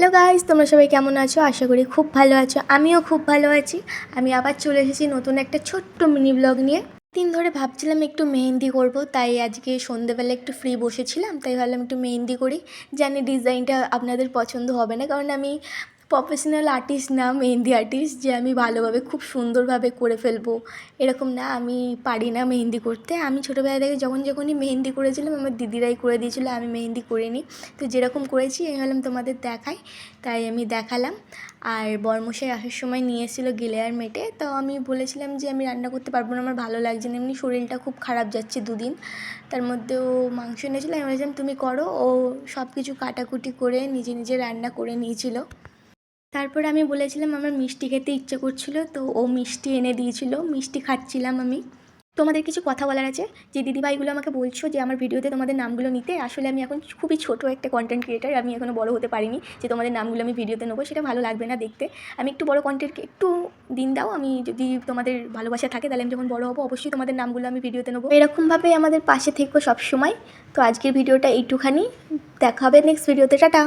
Hello guys, তোমরা সবাই কেমন আছো? আশা করি খুব ভালো আছো। আমিও খুব ভালো আছি। আমি আবার চলে এসেছি নতুন একটা ছোট্ট মিনি ব্লগ নিয়ে। দিন ধরে ভাবছিলাম একটু মেহেন্দি করব, তাই আজকে সন্ধ্যেবেলা একটু ফ্রি বসেছিলাম, তাই ভাবলাম একটু মেহেন্দি করি। জানি ডিজাইনটা আপনাদের পছন্দ হবে না, কারণ আমি প্রফেশনাল আর্টিস্ট না, মেহেন্দি আর্টিস্ট যে আমি ভালোভাবে খুব সুন্দরভাবে করে ফেলবো এরকম না। আমি পারি না মেহেন্দি করতে। আমি ছোটোবেলা থেকে যখনই মেহেন্দি করেছিলাম আমার দিদিরাই করে দিয়েছিলো, আমি মেহেন্দি করিনি। তো যেরকম করেছি আমি ভাবলাম তোমাদের দেখাই, তাই আমি দেখালাম। আর বরমশাই আসার সময় নিয়ে এসেছিলো গিলেয়ার মেটে, তো আমি বলেছিলাম যে আমি রান্না করতে পারবো না, আমার ভালো লাগছে না, এমনি শরীরটা খুব খারাপ যাচ্ছে দুদিন। তার মধ্যেও মাংস এনেছিলো, আমি বলেছিলাম তুমি করো। ও সব কিছু কাটাকুটি করে নিজে নিজে রান্না করে নিয়েছিল। তারপরে আমি বলেছিলাম আমার মিষ্টি খেতে ইচ্ছে করছিল, তো ও মিষ্টি এনে দিয়েছিল, মিষ্টি খাচ্ছিলাম আমি। তোমাদের কিছু কথা বলার আছে। যে দিদিভাইগুলো আমাকে বলছো যে আমার ভিডিওতে তোমাদের নামগুলো নিতে, আসলে আমি এখন খুবই ছোটো একটা কন্টেন্ট ক্রিয়েটার, আমি এখনও বড় হতে পারিনি যে তোমাদের নামগুলো আমি ভিডিওতে নেবো, সেটা ভালো লাগবে না দেখতে। আমি একটু বড় কন্টেন্টকে একটু দিন দাও, আমি যদি তোমাদের ভালোবাসা থাকে তাহলে আমি যখন বড় হবো অবশ্যই তোমাদের নামগুলো আমি ভিডিওতে নেবো। এরকমভাবেই আমাদের পাশে থেকো সবসময়। তো আজকের ভিডিওটা এইটুখানি, দেখা হবে নেক্সট ভিডিওতে। টাটা।